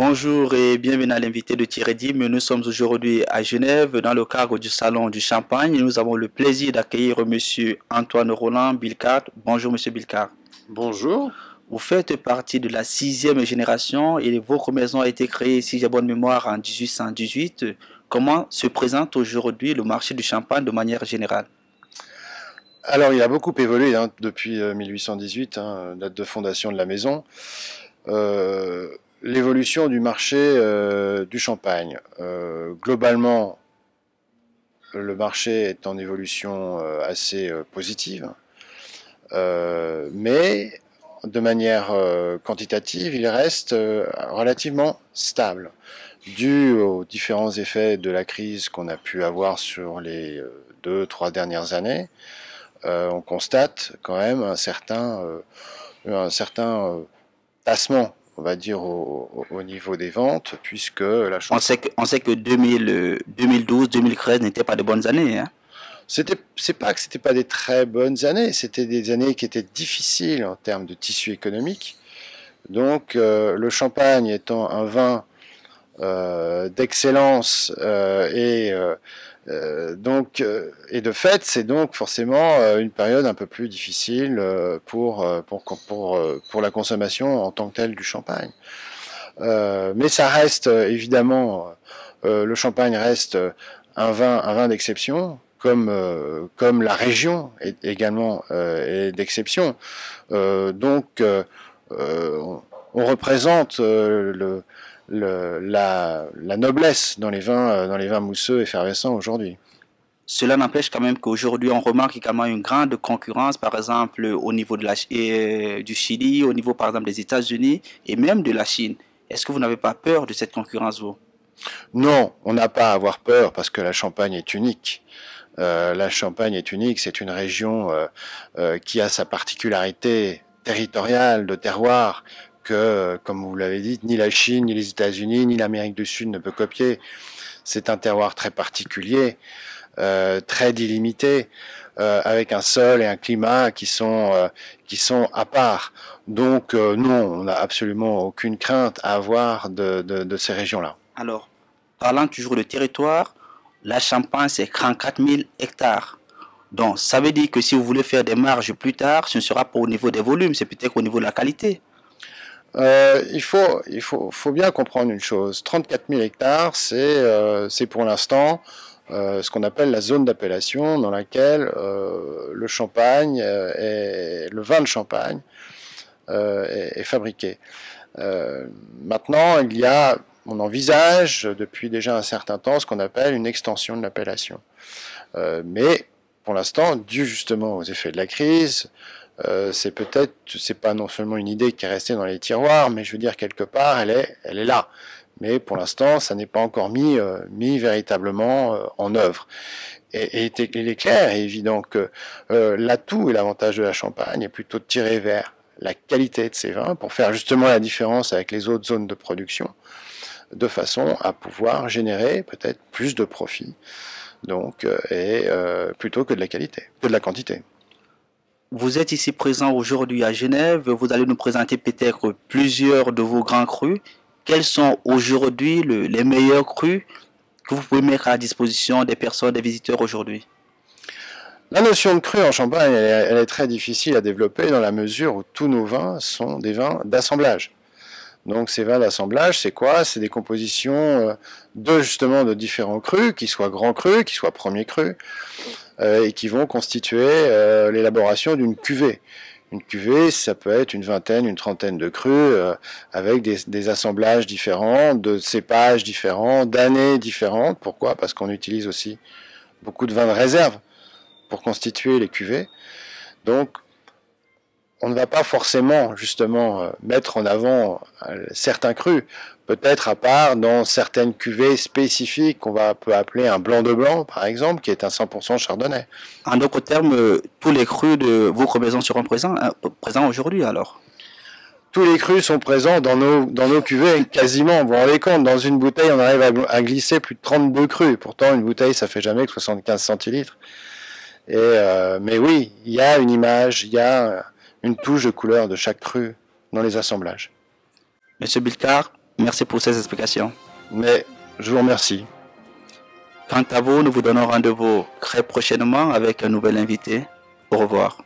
Bonjour et bienvenue à l'invité de Thierry. Nous sommes aujourd'hui à Genève dans le cadre du Salon du Champagne. Nous avons le plaisir d'accueillir Monsieur Antoine Roland Bilcard. Bonjour Monsieur Bilcard. Bonjour. Vous faites partie de la sixième génération et votre maison a été créée, si j'ai bonne mémoire, en 1818. Comment se présente aujourd'hui le marché du champagne de manière générale? Alors, il a beaucoup évolué depuis 1818, date de fondation de la maison. L'évolution du marché du champagne. Globalement, le marché est en évolution assez positive, mais de manière quantitative, il reste relativement stable, dû aux différents effets de la crise qu'on a pu avoir sur les 2-3 dernières années. On constate quand même un certain tassement, on va dire, au niveau des ventes, puisque la On chose... sait que 2012-2013 n'étaient pas de bonnes années, hein. C'est pas que c'était pas des très bonnes années, c'était des années qui étaient difficiles en termes de tissu économique. Donc le champagne étant un vin d'excellence et de fait, c'est donc forcément une période un peu plus difficile pour la consommation en tant que telle du champagne. Mais ça reste évidemment, le champagne reste un vin d'exception, comme la région est également est d'exception. On représente la noblesse dans les vins mousseux effervescents aujourd'hui. Cela n'empêche quand même qu'aujourd'hui, on remarque également une grande concurrence, par exemple, au niveau du Chili, au niveau, par exemple, des États-Unis et même de la Chine. Est-ce que vous n'avez pas peur de cette concurrence, vous? Non, on n'a pas à avoir peur parce que la Champagne est unique. La Champagne est unique, c'est une région qui a sa particularité territoriale, de terroir, que, comme vous l'avez dit, ni la Chine, ni les États-Unis, ni l'Amérique du Sud ne peut copier. C'est un terroir très particulier, très délimité, avec un sol et un climat qui sont à part. Donc non, on n'a absolument aucune crainte à avoir de ces régions-là. Alors, parlant toujours de territoire, la Champagne, c'est 34 000 hectares. Donc, ça veut dire que si vous voulez faire des marges plus tard, ce ne sera pas au niveau des volumes, c'est peut-être au niveau de la qualité. Il faut bien comprendre une chose. 34 000 hectares, c'est pour l'instant ce qu'on appelle la zone d'appellation dans laquelle le champagne, le vin de champagne est fabriqué. Maintenant, on envisage depuis déjà un certain temps ce qu'on appelle une extension de l'appellation. Mais pour l'instant, dû justement aux effets de la crise, c'est pas non seulement une idée qui est restée dans les tiroirs, mais je veux dire quelque part, elle est là. Mais pour l'instant, ça n'est pas encore mis véritablement en œuvre. Et il est clair et évident que l'atout et l'avantage de la Champagne est plutôt de tirer vers la qualité de ces vins pour faire justement la différence avec les autres zones de production, de façon à pouvoir générer peut-être plus de profit, donc plutôt que de la qualité, que de la quantité. Vous êtes ici présent aujourd'hui à Genève. Vous allez nous présenter peut-être plusieurs de vos grands crus. Quels sont aujourd'hui les meilleurs crus que vous pouvez mettre à la disposition des personnes, des visiteurs aujourd'hui? La notion de cru en Champagne, elle est très difficile à développer dans la mesure où tous nos vins sont des vins d'assemblage. Donc ces vins d'assemblage, c'est quoi? C'est des compositions justement de différents crus, qui soient grands crus, qui soient premiers crus, et qui vont constituer l'élaboration d'une cuvée. Une cuvée, ça peut être une vingtaine, une trentaine de crus, avec des assemblages différents, de cépages différents, d'années différentes. Pourquoi? Parce qu'on utilise aussi beaucoup de vins de réserve pour constituer les cuvées. Donc, on ne va pas forcément, justement, mettre en avant certains crus, peut-être à part dans certaines cuvées spécifiques qu'on peut appeler un blanc de blanc, par exemple, qui est un 100% chardonnay. En d'autres termes, tous les crus de vos maisons seront présents aujourd'hui alors? Tous les crus sont présents dans nos cuvées, quasiment. Vous vous rendez compte, dans une bouteille, on arrive à glisser plus de 32 crus. Pourtant, une bouteille, ça fait jamais que 75 centilitres. Mais oui, il y a une image, il y a une touche de couleur de chaque cru dans les assemblages. Monsieur Bilcard, Merci pour ces explications. Mais je vous remercie. Quant à vous, nous vous donnons rendez-vous très prochainement avec un nouvel invité. Au revoir.